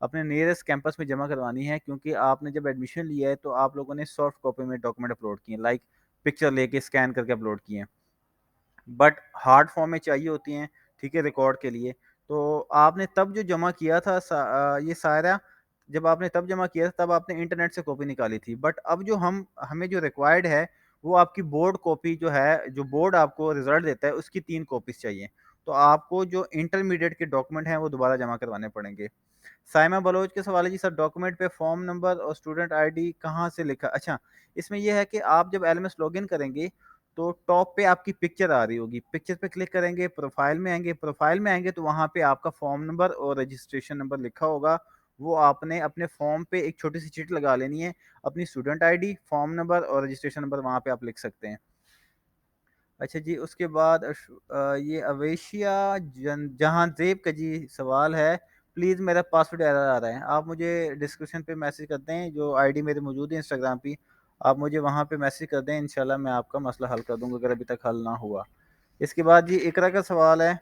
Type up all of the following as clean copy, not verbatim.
اپنے nearest campus میں جمع کروانی ہے، کیونکہ آپ نے جب ایڈمیشن لیا ہے تو آپ لوگوں نے سافٹ کاپی میں ڈاکومنٹ اپلوڈ کیے ہیں، لائک پکچر لے کے اسکین کر کے اپلوڈ کیے ہیں، بٹ ہارڈ فارم میں چاہیے ہوتی ہیں، ٹھیک ہے، ریکارڈ کے لیے. تو آپ نے تب جو جمع کیا تھا یہ سارا، جب آپ نے تب جمع کیا تھا تب آپ نے انٹرنیٹ سے کاپی نکالی تھی، بٹ اب جو ہمیں جو ریکوائرڈ ہے وہ آپ کی بورڈ کاپی جو ہے، جو بورڈ آپ کو رزلٹ دیتا ہے اس کی 3 کاپیز چاہیے. تو آپ کو جو انٹرمیڈیٹ کے ڈاکومنٹ ہیں وہ دوبارہ جمع کروانے پڑیں گے. سائمہ بلوچ کے سوال ہے جی سر، ڈاکومنٹ پہ فارم نمبر اور اسٹوڈنٹ آئی ڈی کہاں سے لکھا؟ اچھا، اس میں یہ ہے کہ آپ جب LMS لاگ ان کریں گے تو ٹاپ پہ آپ کی پکچر آ رہی ہوگی، پکچر پہ کلک کریں گے، پروفائل میں آئیں گے تو وہاں پہ آپ کا فارم نمبر اور رجسٹریشن نمبر لکھا ہوگا. وہ آپ نے اپنے فارم پہ ایک چھوٹی سی چٹ لگا لینی ہے، اپنی student I D, form number اور رجسٹریشن نمبر وہاں پہ آپ لکھ سکتے ہیں. اچھا جی، اس کے بعد یہ اویشیا جہاں زیب کا جی سوال ہے، پلیز میرا پاسورڈ ایرر آ رہا ہے. آپ مجھے ڈسکرپشن پہ میسج کر دیں، جو آئی ڈی میرے موجود ہے انسٹاگرام پہ، آپ مجھے وہاں پہ میسج کر دیں، انشاءاللہ میں آپ کا مسئلہ حل کر دوں گا اگر ابھی تک حل نہ ہوا. اس کے بعد جی اقرا کا سوال ہے،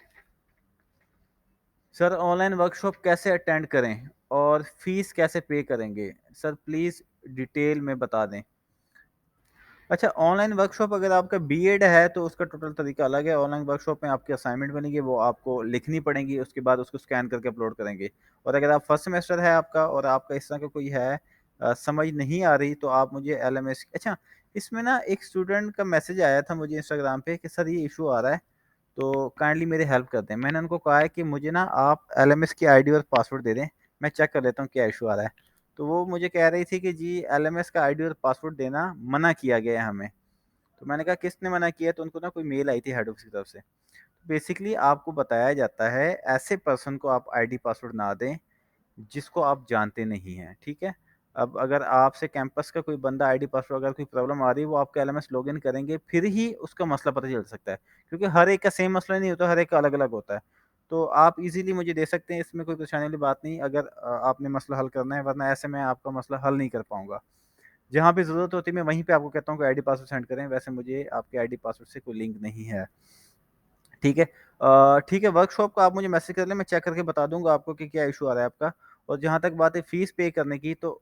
سر آن لائن ورک شاپ کیسے اٹینڈ کریں اور فیس کیسے پے کریں گے؟ سر پلیز ڈیٹیل میں بتا دیں. اچھا، آن لائن ورک شاپ اگر آپ کا بی ایڈ ہے تو اس کا ٹوٹل طریقہ الگ ہے. آن لائن ورک شاپ میں آپ کی اسائنمنٹ بنے گی، وہ آپ کو لکھنی پڑیں گی، اس کے بعد اس کو اسکین کر کے اپلوڈ کریں گے. اور اگر آپ فرسٹ سیمسٹر ہے آپ کا اور آپ کا اس طرح کا کوئی ہے سمجھ نہیں آ رہی تو آپ مجھے LMS، اچھا اس میں نا ایک اسٹوڈنٹ کا میسج آیا تھا مجھے انسٹاگرام پہ کہ سر یہ ایشو آ رہا ہے تو کائنڈلی میری ہیلپ کر دیں. میں نے ان کو کہا ہے کہ مجھے نا آپ LMS کی آئی ڈی اور پاسورڈ دے دیں، میں چیک کر لیتا ہوں کیا ایشو آ رہا ہے. تو وہ مجھے کہہ رہی تھی کہ جی LMS کا آئی ڈی اور پاسورڈ دینا منع کیا گیا ہے ہمیں. تو میں نے کہا کس نے منع کیا؟ تو ان کو نا کوئی میل آئی تھی ہیڈ آفس کی طرف سے. بیسکلی آپ کو بتایا جاتا ہے ایسے پرسن کو آپ آئی ڈی پاسورڈ نہ دیں جس کو آپ جانتے نہیں ہیں، ٹھیک ہے. اب اگر آپ سے کیمپس کا کوئی بندہ آئی ڈی پاسورڈ اگر کوئی پرابلم آ رہی ہے، وہ آپ کے LMS لاگ ان کریں گے پھر ہی اس کا مسئلہ پتہ چل سکتا ہے، کیونکہ ہر ایک کا سیم مسئلہ نہیں ہوتا، ہر ایک کا الگ الگ ہوتا ہے. تو آپ ایزیلی مجھے دے سکتے ہیں، اس میں کوئی پریشانی والی بات نہیں اگر آپ نے مسئلہ حل کرنا ہے، ورنہ ایسے میں آپ کا مسئلہ حل نہیں کر پاؤں گا. جہاں پہ ضرورت ہوتی ہے میں وہیں پہ آپ کو کہتا ہوں کہ آئی ڈی پاسورڈ سینڈ کریں، ویسے مجھے آپ کے آئی ڈی پاسورڈ سے کوئی لنک نہیں ہے. ٹھیک ہے، ٹھیک ہے. ورک شاپ کا آپ مجھے میسج کر لیں، میں چیک کر کے بتا دوں گا آپ کو کہ کیا ایشو آ رہا ہے آپ کا. اور جہاں تک بات ہے فیس پے کرنے کی، تو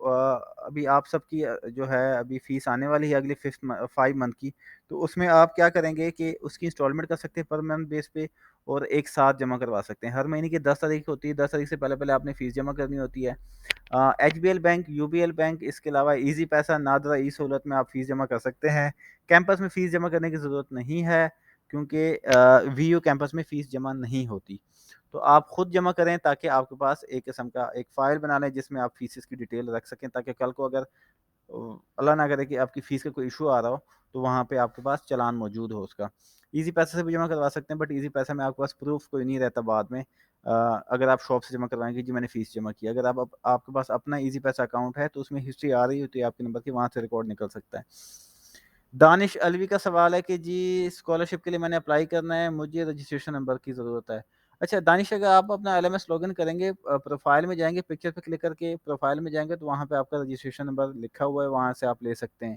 ابھی آپ سب کی جو ہے ابھی فیس آنے والی ہے اگلی 5 منتھ کی. تو اس میں آپ کیا کریں گے کہ اس کی انسٹالمنٹ کر سکتے ہیں پر منتھ بیس پہ، اور ایک ساتھ جمع کروا سکتے ہیں. ہر مہینے کی 10 تاریخ ہوتی ہے، 10 تاریخ سے پہلے آپ نے فیس جمع کرنی ہوتی ہے. HBL بینک، UBL بینک، اس کے علاوہ ایزی پیسہ، نادرا ای سہولت میں آپ فیس جمع کر سکتے ہیں. کیمپس میں فیس جمع کرنے کی ضرورت نہیں ہے، کیونکہ VU کیمپس میں فیس جمع نہیں ہوتی. تو آپ خود جمع کریں تاکہ آپ کے پاس ایک قسم کا ایک فائل بنا لیں جس میں آپ فیسز کی ڈیٹیل رکھ سکیں، تاکہ کل کو اگر اللہ نہ کرے کہ آپ کی فیس کا کوئی ایشو آ رہا ہو تو وہاں پہ آپ کے پاس چلان موجود ہو اس کا. ایزی پیسے سے بھی جمع کروا سکتے ہیں، بٹ ایزی پیسہ میں آپ کے پاس پروف کوئی نہیں رہتا بعد میں. اگر آپ شاپ سے جمع کروائیں گے جی میں نے فیس جمع کیا، اگر آپ کے پاس اپنا ایزی پیسہ اکاؤنٹ ہے تو اس میں ہسٹری آ رہی ہوتی ہے آپ کے نمبر کی، وہاں سے ریکارڈ نکل سکتا ہے. دانش الوی کا سوال ہے کہ جی اسکالرشپ کے لیے میں نے اپلائی کرنا ہے، مجھے رجسٹریشن نمبر کی ضرورت ہے. اچھا دانش، اگر آپ اپنا LMS لاگ ان کریں گے، پروفائل میں جائیں گے، پکچر پہ کلک کر کے پروفائل میں جائیں گے تو وہاں پہ آپ کا رجسٹریشن نمبر لکھا ہوا ہے، وہاں سے آپ لے سکتے ہیں.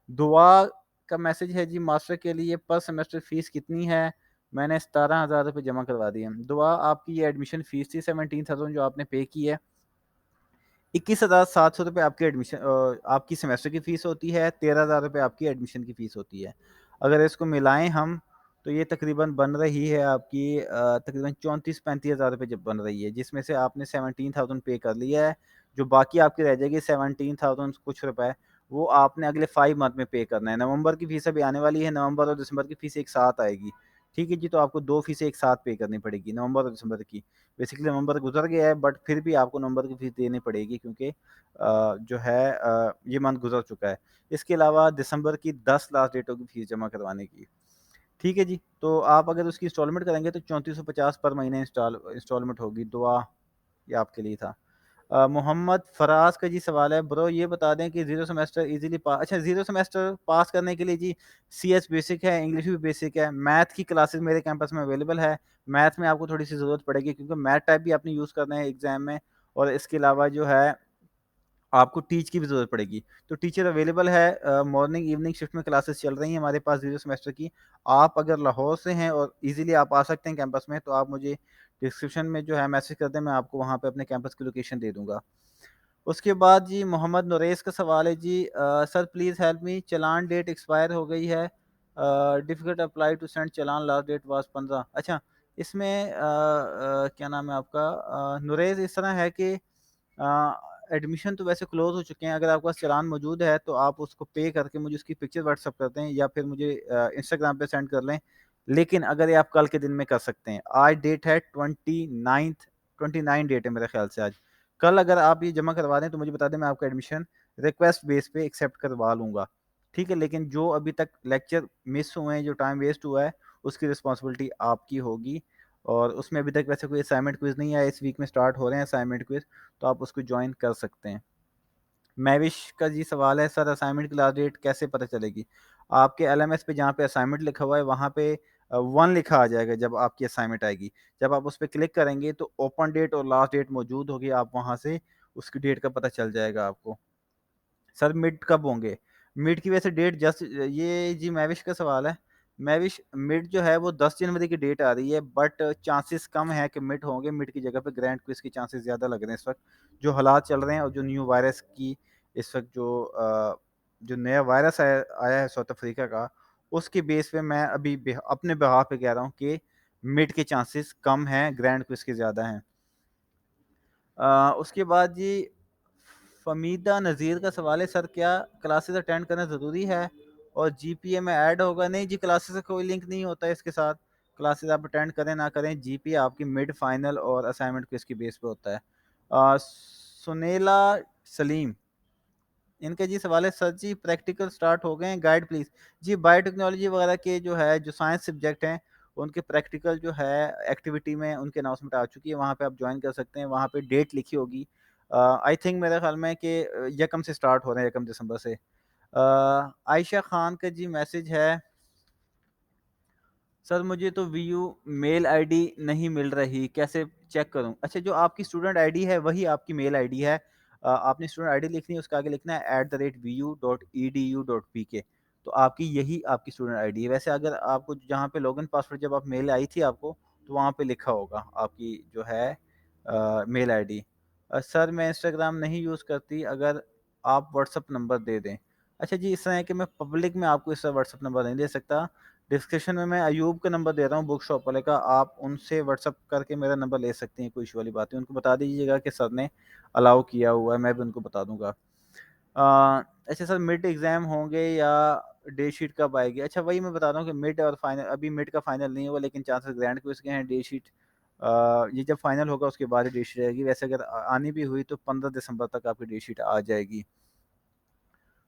دعا کا میسج ہے جی ماسٹر کے لیے پر سیمسٹر فیس کتنی ہے؟ میں نے 17,000 روپے جمع کروا دی ہے. دعا آپ کی یہ ایڈمیشن فیس تھی 17,000 جو آپ نے پے کی ہے. 21,700 روپے آپ کی ایڈمیشن آپ کی سیمسٹر کی فیس ہوتی ہے، 13,000 روپے آپ کی ایڈمیشن کی فیس ہوتی ہے. اگر اس کو ملائیں ہم تو یہ تقریباً بن رہی ہے آپ کی تقریباً 34-35 ہزار روپے جب بن رہی ہے، جس میں سے آپ نے 17,000 پے کر لیا ہے. جو باقی آپ کی رہ جائے گی 17,000 کچھ روپے، وہ آپ نے اگلے 5 منتھ میں پے کرنا ہے. نومبر کی فیس ابھی آنے والی ہے، نومبر اور دسمبر کی فیس ایک ساتھ آئے گی. ٹھیک ہے جی، تو آپ کو 2 فیسیں ایک ساتھ پے کرنی پڑے گی، نومبر اور دسمبر کی. بیسکلی نومبر گزر گیا ہے بٹ پھر بھی آپ کو نومبر کی فیس دینی پڑے گی، کیونکہ جو ہے یہ منتھ گزر چکا ہے. اس کے علاوہ دسمبر کی 10 لاسٹ ڈیٹ ہوگی فیس جمع کروانے کی. ٹھیک ہے جی، تو آپ اگر اس کی انسٹالمنٹ کریں گے تو 3450 پر مہینے انسٹالمنٹ ہوگی. دعا یہ آپ کے لیے تھا. محمد فراز کا جی سوال ہے، برو یہ بتا دیں کہ زیرو سیمسٹر ایزیلی اچھا زیرو سیمسٹر پاس کرنے کے لیے جی CS بیسک ہے، انگلش بھی بیسک ہے. میتھ کی کلاسز میرے کیمپس میں اویلیبل ہے. میتھ میں آپ کو تھوڑی سی ضرورت پڑے گی کیونکہ میتھ ٹائپ بھی آپ نے یوز کرنا ہے ایگزام میں. اور اس کے علاوہ جو ہے آپ کو ٹیچ کی بھی ضرورت پڑے گی. تو ٹیچر اویلیبل ہے, مارننگ ایوننگ شفٹ میں کلاسز چل رہی ہیں ہمارے پاس 0 سیمسٹر کی. آپ اگر لاہور سے ہیں اور ایزیلی آپ آ سکتے ہیں کیمپس میں, تو آپ مجھے ڈسکرپشن میں جو ہے میسج کر دیں, میں آپ کو وہاں پہ اپنے کیمپس کی لوکیشن دے دوں گا. اس کے بعد جی محمد نوریس کا سوال ہے جی, sir please help me, challan date expire ہو گئی ہے, difficult apply to send challan, last date was 15. اچھا اس میں کیا نام ہے آپ کا نوریز, اس طرح ہے کہ ایڈمیشن تو ویسے کلوز ہو چکے ہیں. اگر آپ کے پاس چلان موجود ہے تو آپ اس کو پے کر کے مجھے اس کی پکچر واٹس اپ کر دیں, یا پھر مجھے انسٹاگرام پہ سینڈ کر لیں. لیکن اگر یہ آپ کل کے دن میں کر سکتے ہیں, آج ڈیٹ ہے 29 ڈیٹ ہے میرے خیال سے آج. کل اگر آپ یہ جمع کروا دیں تو مجھے بتا دیں, میں آپ کا ایڈمیشن ریکویسٹ بیس پہ ایکسیپٹ کروا لوں گا, ٹھیک ہے. لیکن جو ابھی تک لیکچر مس ہوئے ہیں, جو ٹائم ویسٹ ہوا ہے, اس کی رسپانسبلٹی آپ کی ہوگی. اور اس میں ابھی تک ویسے کوئی اسائنمنٹ کوئز نہیں آیا, اس ویک میں سٹارٹ ہو رہے ہیں اسائنمنٹ کوئز, تو آپ اس کو جوائن کر سکتے ہیں. میوش کا جی سوال ہے, سر اسائنمنٹ کی لاسٹ ڈیٹ کیسے پتہ چلے گی؟ آپ کے LMS پہ جہاں پہ اسائنمنٹ لکھا ہوا ہے وہاں پہ 1 لکھا آ جائے گا جب آپ کی اسائنمنٹ آئے گی. جب آپ اس پہ کلک کریں گے تو اوپن ڈیٹ اور لاسٹ ڈیٹ موجود ہوگی, آپ وہاں سے اس کی ڈیٹ کا پتہ چل جائے گا آپ کو. سر مڈ کب ہوں گے؟ مڈ کی ویسے ڈیٹ جسٹ, یہ جی میوش کا سوال ہے. میوش مڈ جو ہے وہ 10 جنوری کی ڈیٹ آ رہی ہے, بٹ چانسز کم ہے کہ مڈ ہوں گے. مڈ کی جگہ پہ گرینڈ کوئز کی چانسز زیادہ لگ رہے ہیں اس وقت, جو حالات چل رہے ہیں, اور جو نیو وائرس کی اس وقت جو نیا وائرس آیا ہے ساؤتھ افریقہ کا, اس کے بیس پہ میں ابھی اپنے بہاف پہ کہہ رہا ہوں کہ مڈ کے چانسز کم ہیں, گرینڈ کوئز کے زیادہ ہیں. اس کے بعد جی فمیدہ نذیر کا سوال ہے, سر کیا کلاسز اٹینڈ کرنا ضروری ہے اور GPA میں ایڈ ہوگا؟ نہیں جی, کلاسز کا کوئی لنک نہیں ہوتا ہے اس کے ساتھ. کلاسز آپ اٹینڈ کریں نہ کریں, GPA آپ کی مڈ فائنل اور اسائنمنٹ کو اس کی بیس پہ ہوتا ہے. سنیلا سلیم, ان کا جی سوال ہے, سر جی پریکٹیکل سٹارٹ ہو گئے ہیں, گائیڈ پلیز. جی بایو ٹیکنالوجی وغیرہ کے جو ہے, جو سائنس سبجیکٹ ہیں, ان کے پریکٹیکل جو ہے ایکٹیویٹی میں ان کے اناؤنسمنٹ آ چکی ہے, وہاں پہ آپ جوائن کر سکتے ہیں. وہاں پہ ڈیٹ لکھی ہوگی, آئی تھنک میرے خیال میں کہ 1 سے سٹارٹ ہو رہے ہیں, 1 دسمبر سے. عائشہ خان کا جی میسج ہے, سر مجھے تو VU میل ID نہیں مل رہی, کیسے چیک کروں؟ اچھا, جو آپ کی اسٹوڈنٹ ID ہے وہی آپ کی میل ID ہے. آپ نے اسٹوڈنٹ ID لکھنی ہے, اس کے آگے لکھنا ہے @vu.edu.pk, تو آپ کی یہی آپ کی اسٹوڈنٹ ID ہے. ویسے اگر آپ کو جہاں پہ لاگ ان پاسورڈ جب آپ میل آئی تھی آپ کو, تو وہاں پہ لکھا ہوگا آپ کی جو ہے میل ID. سر میں انسٹاگرام نہیں یوز کرتی, اگر آپ واٹس اپ نمبر دے دیں. اچھا جی, اس طرح ہے کہ میں پبلک میں آپ کو اس طرح واٹس اپ نمبر نہیں دے سکتا. ڈسکرپشن میں ایوب کا نمبر دے رہا ہوں, بک شاپ والے کا, آپ ان سے واٹس اپ کر کے میرا نمبر لے سکتے ہیں, کوئی ایشو والی بات ہے. ان کو بتا دیجیے گا کہ سر نے الاؤ کیا ہوا ہے, میں بھی ان کو بتا دوں گا. اچھا سر, مڈ ایگزام ہوں گے یا ڈے شیٹ کب آئے گی؟ اچھا وہی میں بتا رہا ہوں کہ مڈ اور فائنل, ابھی مڈ کا فائنل نہیں ہوا, لیکن چانسز گرینڈ کوئز کے ہیں. ڈے شیٹ یہ جب فائنل ہوگا اس کے بعد ڈے شیٹ آئے گی. ویسے اگر آنی بھی ہوئی تو 15 دسمبر تک آپ کی ڈے شیٹ آ جائے گی.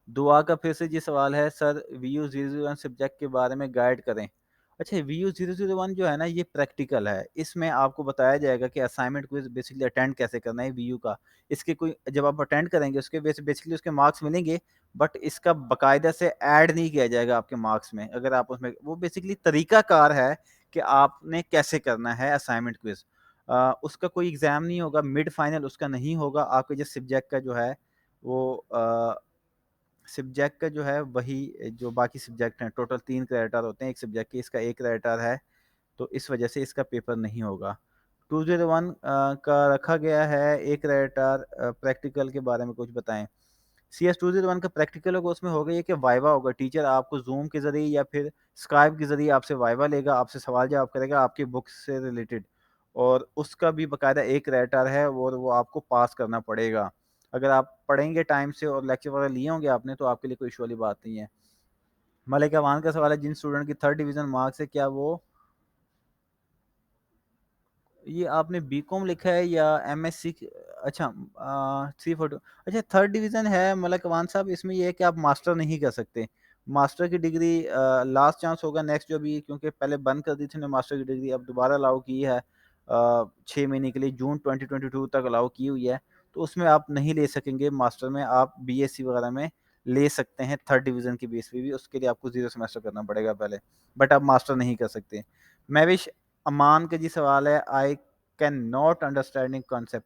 دعا کا پھر سے جی سوال ہے, سر VU001 سبجیکٹ کے بارے میں گائیڈ کریں. اچھا, VU001 جو ہے نا, یہ پریکٹیکل ہے. اس میں آپ کو بتایا جائے گا کہ اسائنمنٹ کوئز بیسکلی اٹینڈ کیسے کرنا ہے VU کا. اس کے کوئی جب آپ اٹینڈ کریں گے اس کے بیسکلی اس کے مارکس ملیں گے, بٹ اس کا باقاعدہ سے ایڈ نہیں کیا جائے گا آپ کے مارکس میں. اگر آپ اس میں, وہ بیسکلی طریقہ کار ہے کہ آپ نے کیسے کرنا ہے اسائنمنٹ کوئز. اس کا کوئی ایگزام نہیں ہوگا, مڈ فائنل اس کا نہیں ہوگا. آپ کے جس سبجیکٹ کا جو ہے وہ سبجیکٹ کا جو ہے وہی جو باقی سبجیکٹ ہیں, ٹوٹل 3 کریڈٹ ہوتے ہیں ایک سبجیکٹ کے, اس کا 1 کریڈٹ ہے, تو اس وجہ سے اس کا پیپر نہیں ہوگا. 201 کا رکھا گیا ہے 1 کریڈٹ. پریکٹیکل کے بارے میں کچھ بتائیں. CS 201 کا پریکٹیکل ہوگا, اس میں ہوگا یہ کہ وائوا ہوگا. ٹیچر آپ کو زوم کے ذریعے یا پھر اسکائپ کے ذریعے آپ سے وائوا لے گا, آپ سے سوال جواب کرے گا آپ کی بک سے ریلیٹڈ, اور اس کا بھی باقاعدہ 1 کریڈٹ ہے, اور وہ آپ کو پاس کرنا پڑے گا. اگر آپ پڑھیں گے ٹائم سے اور لیکچر وغیرہ لیے ہوں گے آپ نے, تو آپ کے لیے کوئی ایشو والی بات نہیں ہے. ملک اوان کا سوال ہے, جن اسٹوڈنٹ کی 3rd ڈویژن مارکس ہے, کیا وہ, یہ آپ نے BCom لکھا ہے یا MSc؟ اچھا 342. اچھا 3rd ڈویژن ہے ملک اوان صاحب, اس میں یہ ہے کہ آپ ماسٹر نہیں کر سکتے. ماسٹر کی ڈگری لاسٹ چانس ہوگا نیکسٹ, جو بھی کیونکہ پہلے بند کر دی تھی نے ماسٹر کی ڈگری, اب دوبارہ الاؤ کی ہے 6 مہینے کے لیے, جون 2022 تک الاؤ کی ہوئی ہے. تو اس میں آپ نہیں لے سکیں گے ماسٹر میں, آپ BSc وغیرہ میں لے سکتے ہیں 3rd ڈویژن کی بیس پہ بھی. اس کے لیے آپ کو 0 سیمسٹر کرنا پڑے گا پہلے, بٹ آپ ماسٹر نہیں کر سکتے. میوش امان کا جی سوال ہے, I can not understanding concept.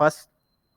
1